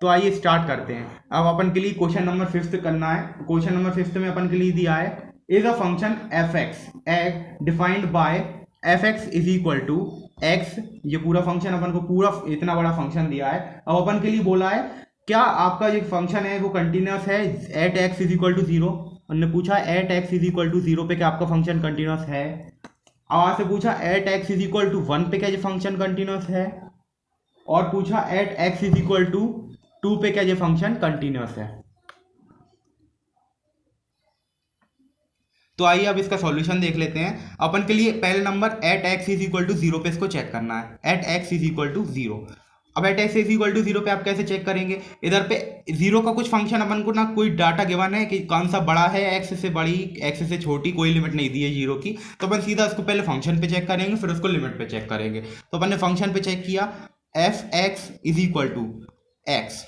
तो आइए स्टार्ट करते हैं। अब अपन के लिए क्वेश्चन नंबर 5 करना है। क्वेश्चन नंबर 5 में अपन के लिए दिया है is a function F x defined by f x is equal to x. ये पूरा फंक्शन अपन को पूरा इतना बड़ा फंक्शन दिया है। अब अपन के लिए बोला है क्या आपका जो फंक्शन है वो कंटिन्यूस है at x is equal to zero. उन्होंने पूछा at x is equal to zero पे क्या आपका फंक्शन कंटिन्यूस है। और से पूछा at x is equal to one पे क्या ये फंक्शन कंटिन्यूस है। और पूछा at x is equal to two पे क्या ये फंक्शन कंटिन्यूस है। तो आइए अब इसका सॉल्यूशन देख लेते हैं। अपन के लिए पहले number at x is equal to zero पे इसको चेक करना है। At x is equal to zero. अब at x is equal to zero पे आप कैसे चेक करेंगे। इधर पे जीरो का कुछ फंक्शन अपन को ना कोई डाटा गिवन है कि कौन सा बड़ा है एक्स से बड़ी एक्स से छोटी, कोई लिमिट नहीं दी है जीरो की। तो अपन सीधा उसको पहले फंक्शन पे चेक करेंगे फिर उसको लिमिट पे चेक करेंगे। तो अपन ने फंक्शन पे चेक किया f x is equal to x.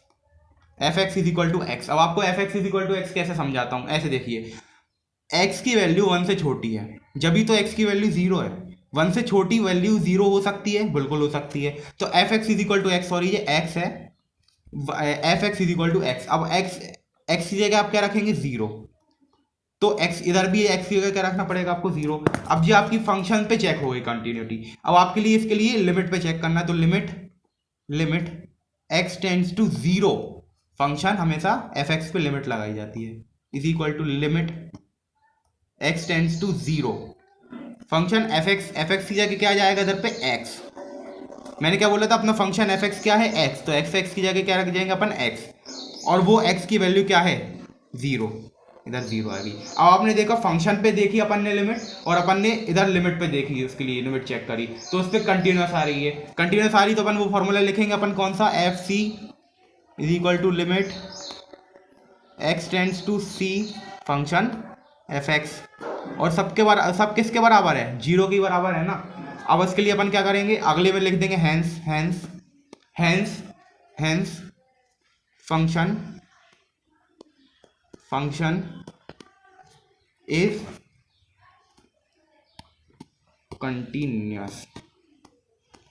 F x is equal to x. अब आपको f x is equal to x कैसे समझाता हूँ, ऐसे देखिए x की वैल्यू 1 से छोटी है जब भी तो x की वैल्यू 0 है। 1 से छोटी वैल्यू 0 हो सकती है, बिल्कुल हो सकती है। तो f x is equal to x, sorry ये x है, f x is equal to x. अब x की जगह आप क्या रखेंगे 0, तो x इधर भी x की जगह क्या रखना पड़ेगा आपको 0। अब ये आपकी फंक्शन पे चेक हो गई कंटिन्यूटी। अब आपके लिए इसके लिए लिमिट पे चेक करना है। तो limit x tends to 0, function हमेशा एफ एक्स पे लिमिट लगाई जाती है, is equal to limit x tends to 0, function F x की जगह क्या आ जाएगा इधर पे x। मैंने क्या बोला था अपना फंक्शन एफ एक्स क्या है x, तो x की जगह क्या रख जाएंगे अपन x, और वो x की वैल्यू क्या है 0, इधर 0 आ गई। अब आपने देखा फंक्शन पे देखी अपन ने लिमिट, और अपन ने इधर लिमिट पे देखी, उसके लिए लिमिट चेक करी तो उस पर कंटिन्यूस आ रही है। कंटिन्यूस आ रही तो अपन वो फॉर्मूला लिखेंगे अपन कौन सा, F C is equal to limit x tends to c function F x. और सब किसके बराबर है, 0 के बराबर है ना। अब इसके लिए अपन क्या करेंगे, अगले में लिख देंगे hence function is continuous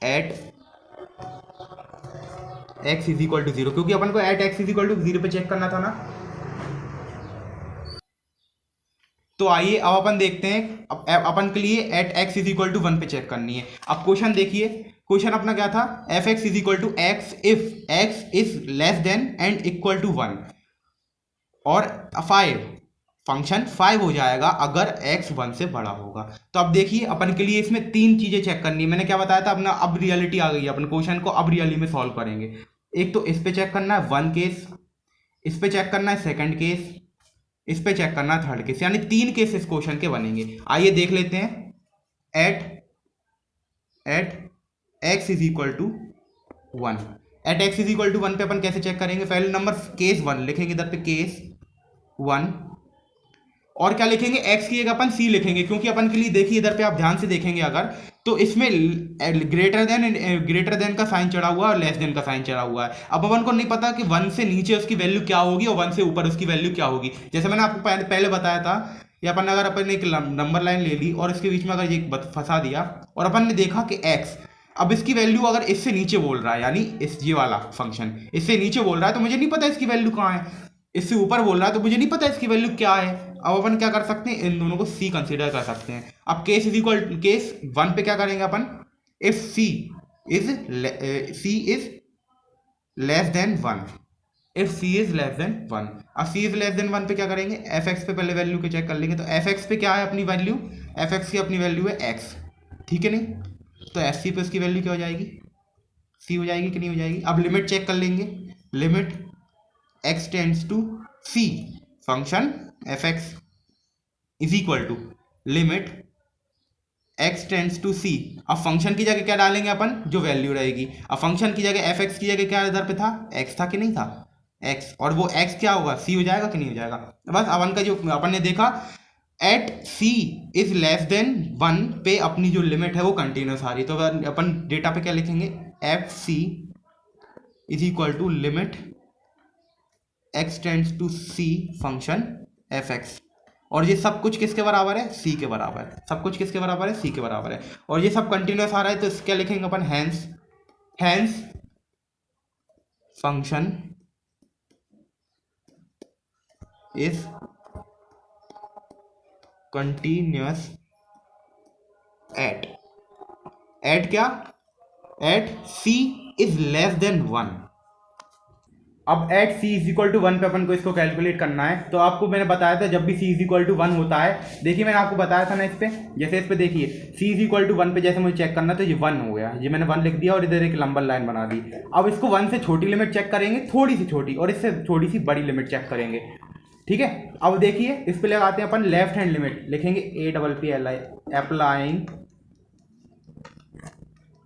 at x is equal to 0, क्योंकि अपन को at x is equal to 0 पे चेक करना था ना। तो आइए अब अपन देखते हैं, अपन के लिए at x is equal to 1 पे चेक करनी है। अब क्वेश्चन देखिए, क्वेश्चन अपना क्या था, F x is equal to x if x is less than and equal to 1 और 5, फंक्शन 5 हो जाएगा अगर x 1 से बड़ा होगा। तो अब देखिए अपन के लिए इसमें 3 चीजें चेक करनी है। मैंने क्या बताया था अपना, अब रियलिटी आ गई है, अपन क्वेश्चन को अब रियली में सॉल्व करेंगे। एक तो इस पे चेक करना है 1 केस, इस पे चेक करना है 2nd केस, इस पे चेक करना है 3rd केस, यानी 3 केस इस क्वेश्चन के बनेंगे। आइए देख लेते हैं। At x is equal to 1, at x is equal to 1 पे अपन कैसे चेक करेंगे, पहले नंबर केस 1 लिखेंगे इधर पे, केस 1, और क्या लिखेंगे x की जगह अपन c लिखेंगे, क्योंकि अपन के लिए देखिए इधर पे आप ध्यान से देखेंगे अगर तो इसमें ग्रेटर देन का साइन चढ़ा हुआ है और लेस देन का साइन चढ़ा हुआ है। अब अपन को नहीं पता कि 1 से नीचे उसकी वैल्यू क्या होगी और 1 से ऊपर उसकी वैल्यू क्या होगी। जैसे मैंने आपको पहले बताया था, या अपन अगर अपन एक नंबर लाइन ले ली और इसके बीच में अगर ये फंसा दिया और अपन ने देखा कि x, अब इसकी वैल्यू अगर इससे नीचे बोल रहा है, यानी इस ये वाला फंक्शन इससे नीचे बोल रहा है तो मुझे नहीं पता इसकी वैल्यू कहाँ है, इससे ऊपर बोल रहा है तो मुझे नहीं पता इसकी वैल्यू क्या है। अब अपन क्या कर सकते हैं, इन दोनों को c कंसीडर कर सकते हैं। अब केस 1 पे क्या करेंगे अपन, if c is less than 1, if c is less than 1। अब c इज लेस देन 1 पे क्या करेंगे, एफ एक्स पे पहले वैल्यू को चेक कर लेंगे। तो एफ एक्स पे क्या है अपनी वैल्यू, एफ एक्स की अपनी वैल्यू है x, ठीक है नहीं, तो एफ सी पे उसकी वैल्यू क्या हो जाएगी, c हो जाएगी कि नहीं हो जाएगी। अब लिमिट चेक कर लेंगे, limit x tends to c function F x is equal to limit x tends to c। अब फंक्शन की जगह क्या डालेंगे अपन, जो वैल्यू रहेगी। अब फंक्शन की जगह एफ एक्स की जगह क्या इधर पे था, x था कि नहीं था, x, और वो x क्या होगा, c हो जाएगा कि नहीं हो जाएगा। बस अपन का जो अपन ने देखा at c is less than 1 पे अपनी जो लिमिट है वो कंटिन्यूस आ रही है। तो अपन डेटा पे क्या लिखेंगे, F C is equal to limit x tends to c function F x, और ये सब कुछ किसके बराबर है, c के बराबर है। सब कुछ किसके बराबर है, c के बराबर है, और ये सब कंटिन्यूस आ रहा है। तो क्या लिखेंगे अपन, hence function is continuous at क्या, at C is less than 1। अब at C is equal to 1 पे अपन को इसको कैलकुलेट करना है। तो आपको मैंने बताया था जब भी सी इज इक्वल टू 1 होता है, देखिए मैंने आपको बताया था ना इस पे, जैसे इस पे देखिए सी इज इक्वल टू 1 पे जैसे मुझे चेक करना है तो ये 1 हो गया, ये मैंने 1 लिख दिया और इधर एक लंबा लाइन बना दी। अब इसको 1 से छोटी लिमिट चेक करेंगे, थोड़ी सी छोटी, और इससे थोड़ी सी बड़ी लिमिट चेक करेंगे, ठीक है। अब देखिए इस पे लगाते हैं अपन लेफ्ट हैंड लिमिट, लिखेंगे APPLI applying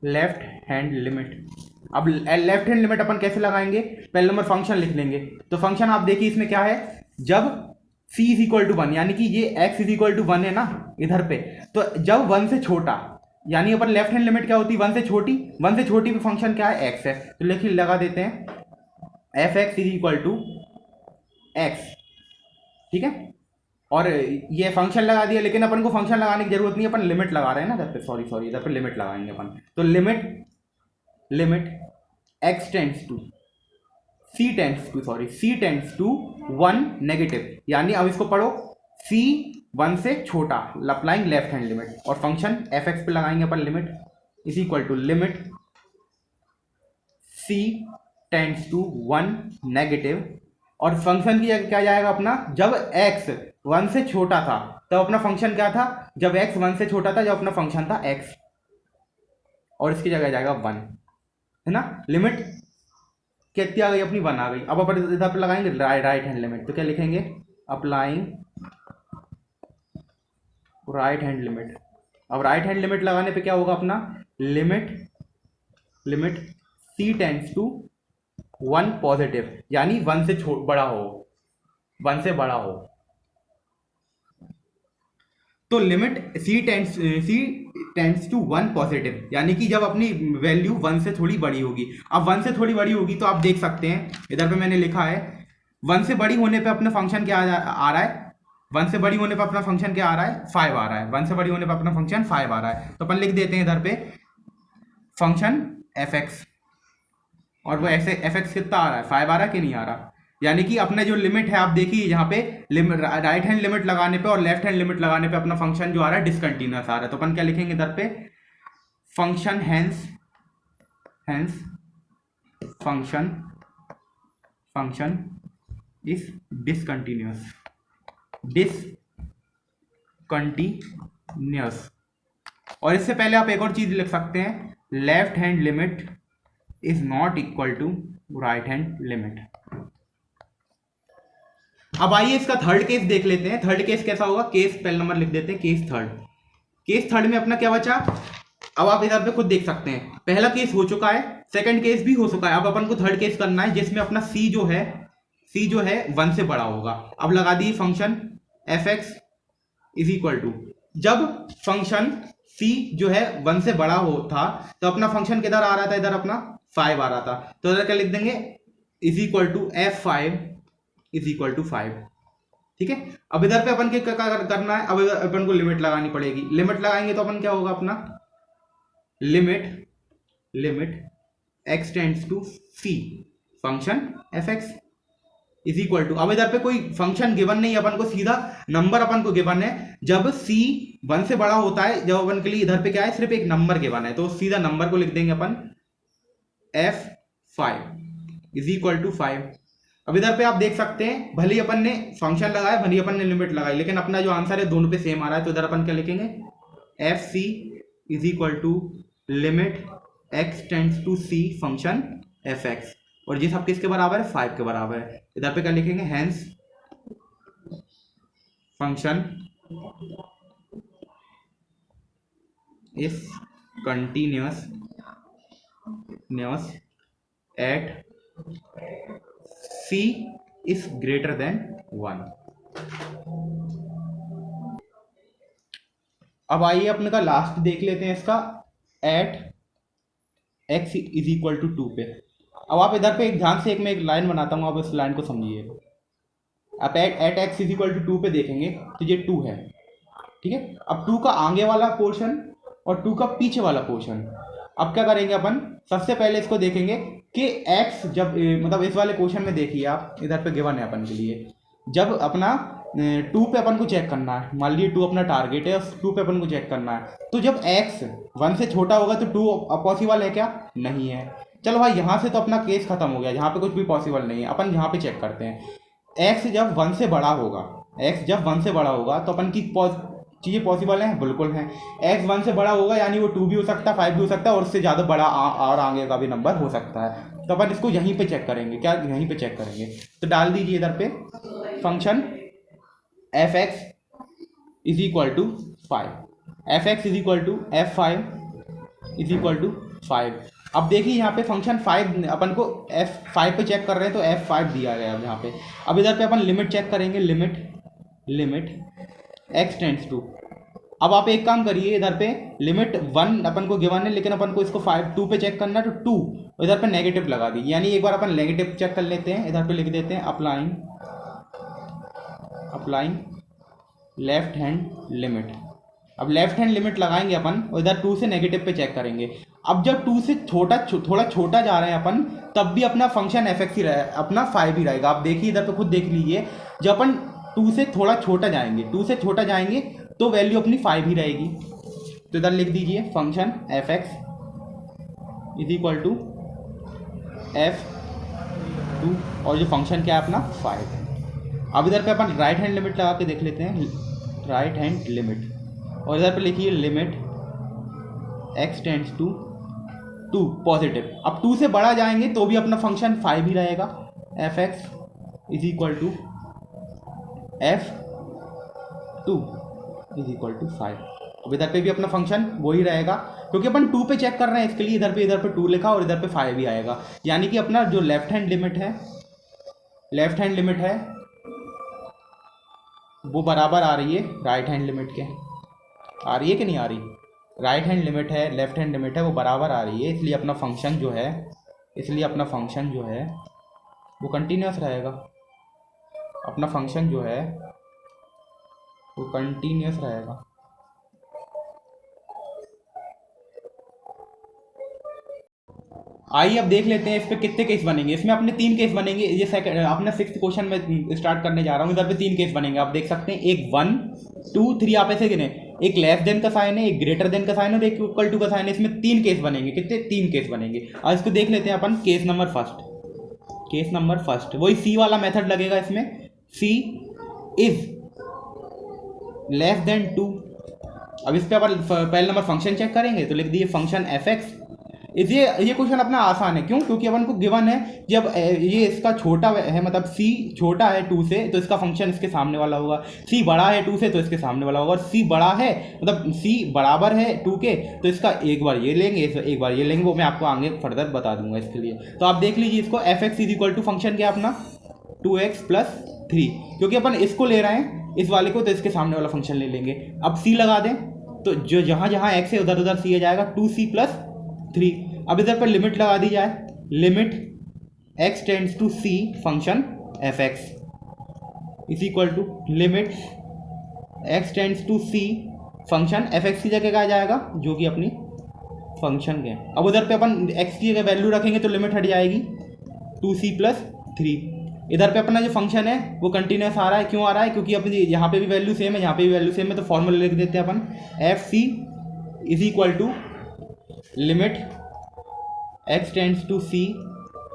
left hand limit. अब लेफ्ट हैंड लिमिट अपन कैसे लगाएंगे, पहले नंबर फंक्शन लिख लेंगे। तो फंक्शन आप देखिए इसमें क्या है, जब c इज इक्वल टू 1 यानी कि ये x इज इक्वल टू 1 है ना इधर पे, तो जब 1 से छोटा, यानी अपन लेफ्ट हैंड लिमिट क्या होती है 1 से छोटी, 1 से छोटी पे फंक्शन क्या है x है, तो लिखिए लगा देते हैं f(x) is equal to x, ठीक है। और ये फंक्शन लगा दिया, लेकिन अपन को फंक्शन लगाने की जरूरत नहीं है, अपन लिमिट लगा रहे हैं ना इधर पे, सॉरी इधर पे लिमिट लगाएंगे अपन। तो limit x tends to c tends to 1 negative, यानी अब इसको पढ़ो c 1 से छोटा, अप्लाइंग लेफ्ट हैंड लिमिट, और फंक्शन f(x) पे लगाएंगे अपन limit is equal to limit c tends to 1 negative, और फंक्शन की जगह क्या जाएगा अपना, जब x 1 से छोटा था तब अपना फंक्शन क्या था, जब x 1 से छोटा था जब अपना फंक्शन था x, और इसकी जगह जाएगा 1, है ना। लिमिट कितनी आ गई अपनी, 1 आ गई। अब अपन इधर पर लगाएंगे राइट हैंड लिमिट, तो क्या लिखेंगे अप्लाइंग राइट हैंड लिमिट। अब राइट हैंड लिमिट लगाने पे क्या होगा अपना, limit c tends to 1 positive, यानी 1 से बड़ा हो, 1 से बड़ा हो। तो limit c tends to 1 positive, यानी कि जब अपनी वैल्यू 1 से थोड़ी बड़ी होगी। अब 1 से थोड़ी बड़ी होगी तो आप देख सकते हैं इधर पे मैंने लिखा है 1 से बड़ी होने पे अपना फंक्शन क्या आ रहा है, 1 से बड़ी होने पे अपना फंक्शन क्या आ रहा है, 5 आ रहा है, 1 से बड़ी होने पे अपना फंक्शन 5 आ रहा है। तो अपन लिख देते हैं इधर पे फंक्शन f(x), और वो ऐसे f(x) कितना आ रहा है, 5 आ रहा है कि नहीं आ रहा, यानी कि अपना जो लिमिट है आप देखिए यहाँ पे राइट हैंड लिमिट लगाने पे और लेफ्ट हैंड लिमिट लगाने पे अपना फंक्शन जो आ रहा है डिसकंटिन्यूअस आ रहा है। तो अपन क्या लिखेंगे इधर पे, function hence function is discontinuous और इससे पहले आप एक और चीज लिख सकते हैं, left hand limit is not equal to right hand limit. अब आइए इसका थर्ड केस देख लेते हैं। थर्ड केस कैसा होगा, केस पहले नंबर लिख देते हैं केस थर्ड में अपना क्या बचा, अब आप इधर पे खुद देख सकते हैं, पहला केस हो चुका है, सेकंड केस भी हो चुका है। अब अपन को थर्ड केस करना है जिसमें अपना c जो है 1 से बड़ा होगा। अब लगा दिए function f(x) is equal to, जब फंक्शन c जो है 1 से बड़ा हो था तो अपना फंक्शन किधर आ रहा था, इधर अपना 5 आ रहा था, तो इधर क्या लिख देंगे is equal to f(5) is equal to 5, ठीक है। अब इधर पे अपन क्या करना है, अब इधर अपन को लिमिट लगानी पड़ेगी। लिमिट लगाएंगे तो अपन क्या होगा अपना, limit x tends to c function f(x) is equal to, अब इधर पे कोई फंक्शन गिवन नहीं है अपन को, सीधा नंबर अपन को गिवन है। जब c 1 से बड़ा होता है, जब अपन के लिए इधर पे क्या है, सिर्फ एक नंबर गिवन है, तो सीधा नंबर को लिख देंगे अपन f(5) इज इक्वल टू 5। अब इधर पे आप देख सकते हैं, भले ही अपन ने फंक्शन लगाया, भले ही अपन ने लिमिट लगाई, लेकिन अपना जो आंसर है दोनों पे सेम आ रहा है। तो इधर अपन क्या लिखेंगे, fc is equal to limit x tends to c function f(x), और ये सब किसके बराबर है, 5 के बराबर है। इधर पे क्या लिखेंगे, hence function is continuous eight c is greater than 1। अब आइए अपने का लास्ट देख लेते हैं इसका, at x is equal to 2 पे। अब आप इधर पे एक ध्यान से मैं एक लाइन बनाता हूँ, आप इस लाइन को समझिए। आप at x is equal to 2 पे देखेंगे तो ये 2 है, ठीक है। अब 2 का आगे वाला पोर्शन और 2 का पीछे वाला पोर्शन, अब क्या करेंगे अपन, सबसे पहले इसको देखेंगे कि x जब मतलब इस वाले क्वेश्चन में देखिए आप, इधर पे गिवन है अपन के लिए, जब अपना 2 पे अपन को चेक करना है, मान लीजिए 2 अपना टारगेट है, 2 पे अपन को चेक करना है, तो जब x 1 से छोटा होगा तो 2 पॉसिबल है क्या? नहीं है। चलो भाई यहाँ से तो अपना केस खत्म हो गया, यहाँ पे कुछ भी पॉसिबल नहीं है। अपन यहाँ पे चेक करते हैं, x जब 1 से बड़ा होगा, x जब 1 से बड़ा होगा तो अपन की चीज़ें पॉसिबल हैं, बिल्कुल हैं। x 1 से बड़ा होगा यानी वो 2 भी हो सकता है, 5 भी हो सकता है, और उससे ज़्यादा बड़ा और आगे का भी नंबर हो सकता है। तो अपन इसको यहीं पे चेक करेंगे, क्या यहीं पे चेक करेंगे? तो डाल दीजिए इधर पे function F x is equal to 5, F x is equal to F5 is equal to 5। अब देखिए यहाँ पे फंक्शन 5 अपन को F5 पे चेक कर रहे हैं तो F5 दिया गया है यहाँ पे। अब इधर पे अपन लिमिट चेक करेंगे, लिमिट x टेंड्स टू। अब आप एक काम करिए, इधर पे लिमिट 1 अपन को गिवन है, लेकिन अपन को इसको 2 पे चेक करना है, तो 2 इधर पे नेगेटिव लगा दी, यानी एक बार अपन नेगेटिव चेक कर लेते हैं। इधर पे लिख देते हैं अप्लाइंग लेफ्ट हैंड लिमिट। अब लेफ्ट हैंड लिमिट लगाएंगे अपन और इधर 2 से नेगेटिव पे चेक करेंगे। अब जब 2 से थोड़ा छोटा जा रहे हैं अपन, तब भी अपना फंक्शन एफ एक्स ही रहेगा, अपना 5 ही रहेगा। आप देखिए इधर पे खुद देख लीजिए, जब अपन 2 से थोड़ा छोटा जाएंगे, 2 से छोटा जाएंगे तो वैल्यू अपनी 5 ही रहेगी। तो इधर लिख दीजिए function F x is equal to F2 और जो फंक्शन क्या है अपना 5। अब इधर पे अपन राइट हैंड लिमिट लगा के देख लेते हैं, राइट हैंड लिमिट, और इधर पे लिखिए limit x tends to 2 positive. अब 2 से बड़ा जाएंगे तो भी अपना फंक्शन 5 ही रहेगा, F x is equal to F2 is equal to 5। अब इधर पे भी अपना फंक्शन वही रहेगा, क्योंकि अपन 2 पे चेक कर रहे हैं, इसके लिए इधर पे 2 लिखा और इधर पे 5 ही आएगा। यानी कि अपना जो लेफ्ट हैंड लिमिट है वो बराबर आ रही है राइट हैंड लिमिट के। आ रही है कि नहीं आ रही? राइट हैंड लिमिट है, लेफ्ट हैंड लिमिट है, वो बराबर आ रही है, इसलिए अपना फंक्शन जो है वो कंटिन्यूस रहेगा। अपना फंक्शन जो है वो कंटिन्यूस रहेगा। आइए अब देख लेते हैं इस पे कितने केस बनेंगे। इसमें अपने 3 केस बनेंगे। ये सेकंड अपने 6th क्वेश्चन में स्टार्ट करने जा रहा हूँ। इधर पे 3 केस बनेंगे, आप देख सकते हैं। एक 1 2 3 आप ऐसे गिने, एक लेस देन का साइन है, एक ग्रेटर देन का साइन है और एक इक्वल टू का साइन है। इसमें 3 केस बनेंगे। कितने? 3 केस बनेंगे। आज इसको देख लेते हैं अपन। केस नंबर फर्स्ट वही सी वाला मेथड लगेगा इसमें। सी इज लेस देन 2। अब इस पे अपन पहले नंबर फंक्शन चेक करेंगे, तो लिख दिए फंक्शन एफ एक्स। ये क्वेश्चन अपना आसान है, क्यों? क्योंकि अपन को गिवन है जब ये इसका छोटा है, मतलब सी छोटा है 2 से, तो इसका फंक्शन इसके सामने वाला होगा। सी बड़ा है 2 से तो इसके सामने वाला होगा, और सी बड़ा है मतलब सी बराबर है 2 के, तो इसका एक बार ये लेंगे, एक बार ये लेंगे, वो मैं आपको आगे फर्दर बता दूंगा इसके लिए। तो आप देख लीजिए इसको, F x is equal to function क्या अपना 2x + 3, क्योंकि अपन इसको ले रहे हैं इस वाले को, तो इसके सामने वाला फंक्शन ले लेंगे। अब सी लगा दें तो जो जहाँ जहाँ x है उधर उधर सी आ जाएगा, 2c + 3। अब इधर पर लिमिट लगा दी जाए, limit x tends to c function F x is equal to limit x tends to c function F x की जगह क्या आ जाएगा, जो कि अपनी फंक्शन के। अब उधर पे अपन x की जगह वैल्यू रखेंगे तो लिमिट हट जाएगी 2c + 3। इधर पे अपना जो फंक्शन है वो कंटिन्यूस आ रहा है। क्यों आ रहा है? क्योंकि अपनी यहाँ पे भी वैल्यू सेम है, यहाँ पे भी वैल्यू सेम है, तो फॉर्मूला लिख देते हैं अपन, F C is equal to limit x tends to c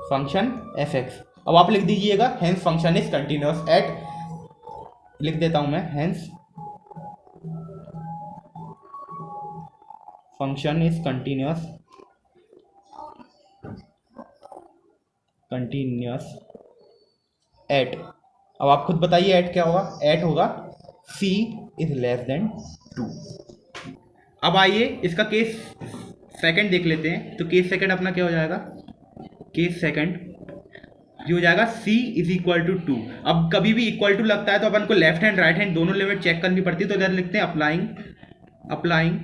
function F X. अब आप लिख दीजिएगा hence function is continuous at, लिख देता हूं मैं, hence function is continuous at. अब आप खुद बताइए एट क्या होगा? एट होगा c इज लेस देन 2। अब आइए इसका केस सेकंड देख लेते हैं। तो केस सेकंड अपना क्या हो जाएगा? केस सेकंड जो हो जाएगा c इज इक्वल टू 2। अब कभी भी इक्वल टू लगता है तो अपन को लेफ्ट हैंड राइट हैंड दोनों लिमिट चेक करनी पड़ती है। तो इधर लिखते हैं अप्लाइंग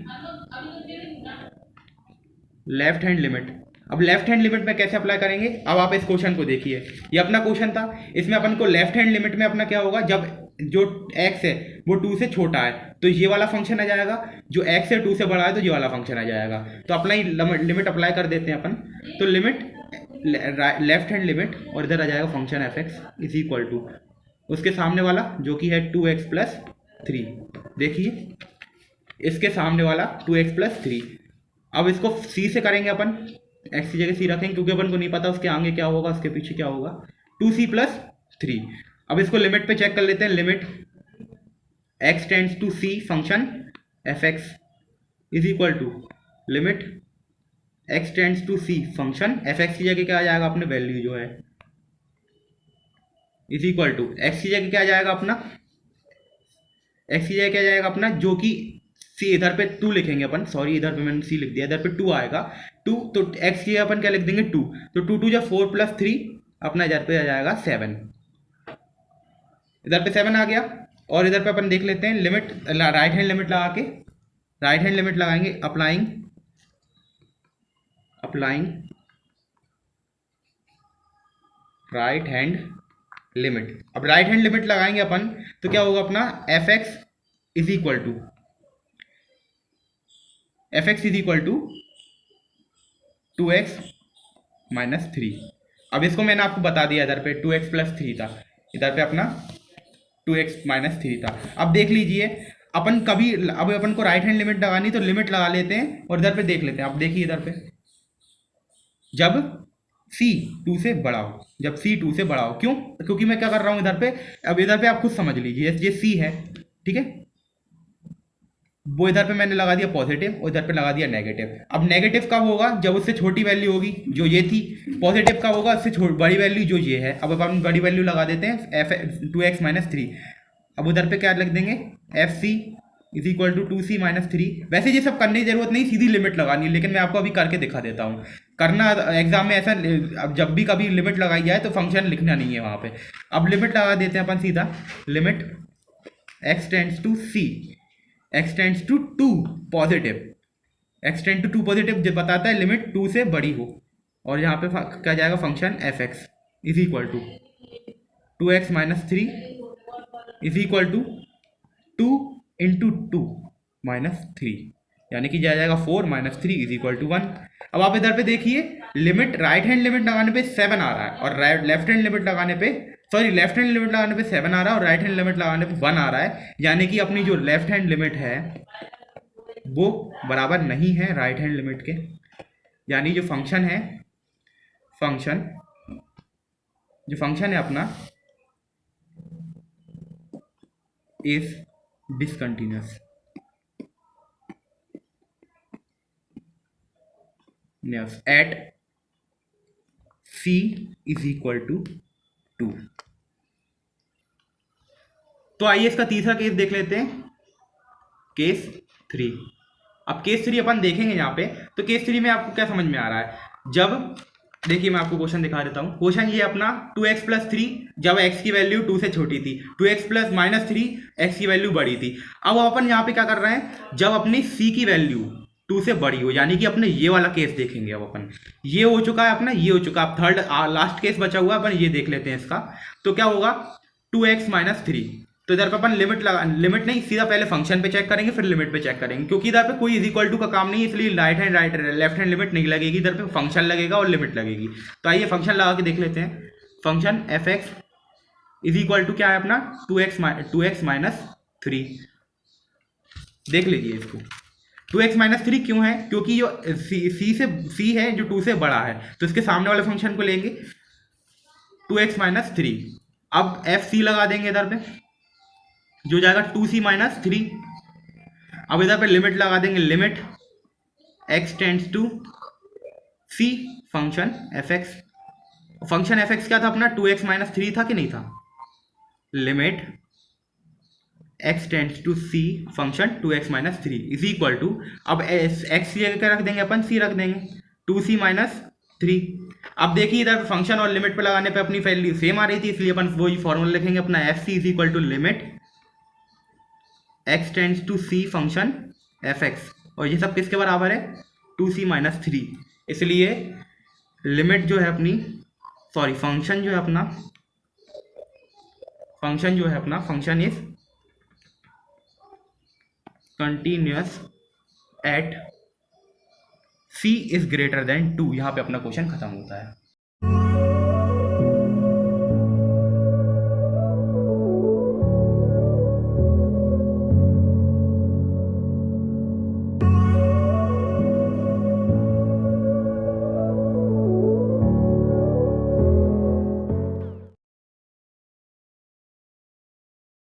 लेफ्ट हैंड लिमिट। अब लेफ्ट हैंड लिमिट में कैसे अप्लाई करेंगे? अब आप इस क्वेश्चन को देखिए, ये अपना क्वेश्चन था, इसमें अपन को लेफ्ट हैंड लिमिट में अपना क्या होगा, जब जो x है वो 2 से छोटा है तो ये वाला फंक्शन आ जाएगा, जो x है 2 से बड़ा है तो ये वाला फंक्शन आ जाएगा। तो अप्लाई लिमिट अप्लाई कर देते हैं अपन। तो लिमिट लेफ्ट हैंड लिमिट और इधर आ जाएगा function F x is equal to उसके सामने वाला जो कि है 2x प्लस 3, देखिए इसके सामने वाला 2x प्लस 3। अब इसको c से करेंगे अपन, x की जगह c रखेंगे क्योंकि अपन को नहीं पता उसके आगे क्या होगा उसके पीछे क्या होगा, 2c प्लस 3। अब इसको लिमिट पे चेक कर लेते हैं, limit x tends to c function fx is equal to limit x tends to c function fx की जगह क्या आ जाएगा अपने वैल्यू जो है इज इक्वल टू x की जगह क्या आ जाएगा अपना, x की जगह क्या जाएगा अपना जो कि c, इधर पे 2 लिखेंगे अपन, सॉरी इधर पे मैंने c लिख दिया, इधर पे 2 आएगा 2, तो x की अपन क्या लिख देंगे 2, तो 2 2 जा 4 प्लस 3 अपना इधर पे आ जाएगा 7, इधर पे 7 आ गया। और इधर पे अपन देख लेते हैं लिमिट, राइट हैंड लिमिट लगा के, राइट हैंड लिमिट लगाएंगे, अप्लाइंग राइट हैंड लिमिट। अब राइट हैंड लिमिट लगाएंगे अपन तो क्या होगा अपना fx is equal to 2x minus 3। अब इसको मैंने आपको बता दिया, इधर पे 2x प्लस 3 था, इधर पे अपना 2x माइनस 3 था। अब देख लीजिए अपन कभी, अब अपन को राइट हैंड लिमिट लगानी तो लिमिट लगा लेते हैं और इधर पे देख लेते हैं। अब देखिए इधर पे जब c 2 से बड़ा हो, जब c 2 से बड़ा हो, क्यों, क्योंकि मैं क्या कर रहा हूं इधर पे, अब इधर पे आप खुद समझ लीजिए, ये c है, ठीक है, वो इधर पे मैंने लगा दिया पॉजिटिव और इधर पे लगा दिया नेगेटिव। अब नेगेटिव कब होगा, जब उससे छोटी वैल्यू होगी जो ये थी, पॉजिटिव कब होगा, उससे बड़ी वैल्यू जो ये है। अब अपन बड़ी वैल्यू लगा देते हैं 2x माइनस 3। अब उधर पे क्या लिख देंगे fc is equal to 2c minus 3। वैसे ये सब करने की जरूरत नहीं, सीधी लिमिट लगानी है, लेकिन मैं आपको अभी करके दिखा देता हूँ। करना एग्जाम में ऐसा, अब जब भी कभी लिमिट लगाई जाए तो फंक्शन लिखना नहीं है वहाँ पे। अब लिमिट लगा देते हैं अपन सीधा, limit x tends to c, x tends to 2 positive, x tend to 2 positive जो बताता है लिमिट 2 से बड़ी हो, और यहाँ पे क्या जाएगा function fx is equal to 2x minus 3 is equal to 2 into 2 minus 3, यानी कि जाएगा 4 माइनस 3 इज इक्वल टू 1। अब आप इधर पे देखिए लिमिट, राइट हैंड लिमिट लगाने पे 7 आ रहा है और लेफ्ट हैंड लिमिट लगाने पे, सॉरी लेफ्ट हैंड लिमिट लगाने पे 7 आ रहा है और राइट हैंड लिमिट लगाने पे 1 आ रहा है, यानी कि अपनी जो लेफ्ट हैंड लिमिट है वो बराबर नहीं है राइट हैंड लिमिट के, यानी जो फंक्शन है, जो फंक्शन है अपना is discontinuous at c is equal to 2। तो आइए इसका तीसरा केस देख लेते हैं, केस 3। अब केस 3 अपन देखेंगे यहाँ पे, तो केस 3 में आपको क्या समझ में आ रहा है, जब देखिए मैं आपको क्वेश्चन दिखा देता हूँ। क्वेश्चन ये अपना 2x प्लस 3 जब x की वैल्यू 2 से छोटी थी, 2x प्लस माइनस 3 x की वैल्यू बड़ी थी। अब अपन यहाँ पे क्या कर रहे हैं, जब अपनी c की वैल्यू 2 से बड़ी हो, यानी कि अपने ये वाला केस देखेंगे। अब अपन ये हो चुका है अपना, ये हो चुका, अब थर्ड लास्ट केस बचा हुआ है, अपन ये देख लेते हैं इसका। तो क्या होगा 2x माइनस 3, तो इधर पे अपन लिमिट नहीं, सीधा पहले फंक्शन पे चेक करेंगे फिर लिमिट पे चेक करेंगे, क्योंकि इधर पे कोई इज इक्वल टू का काम नहीं है, इसलिए लेफ्ट हैंड लिमिट नहीं लगेगी, इधर पे फंक्शन लगेगा और लिमिट लगेगी। तो आइए फंक्शन लगा के देख लेते हैं। Function fx is equal to क्या है अपना 2x माइनस 3। देख लीजिए इसको, 2x माइनस 3 क्यों है, क्योंकि जो c है जो 2 से बड़ा है, तो इसके सामने वाले फंक्शन को लेंगे 2x माइनस 3। अब fc लगा देंगे इधर पे, जो जाएगा 2c माइनस 3। अब इधर पे लिमिट लगा देंगे, limit x tends to c function fx। Function fx क्या था अपना 2x माइनस 3 था कि नहीं था, limit x tends to c function 2x minus 3 is equal to, अब x की जगह क्या रख देंगे अपन, c रख देंगे, 2c माइनस 3। अब देखिए इधर फंक्शन और लिमिट पे लगाने पे अपनी वैल्यू सेम आ रही थी, इसलिए अपन वही फॉर्मूला लिखेंगे अपना fc is equal to limit x tends to c function fx, और ये सब किसके बराबर है 2c माइनस 3, इसलिए लिमिट जो है अपनी, सॉरी फंक्शन जो है अपना, function is continuous eight c is greater than 2। यहाँ पे अपना क्वेश्चन खत्म होता है।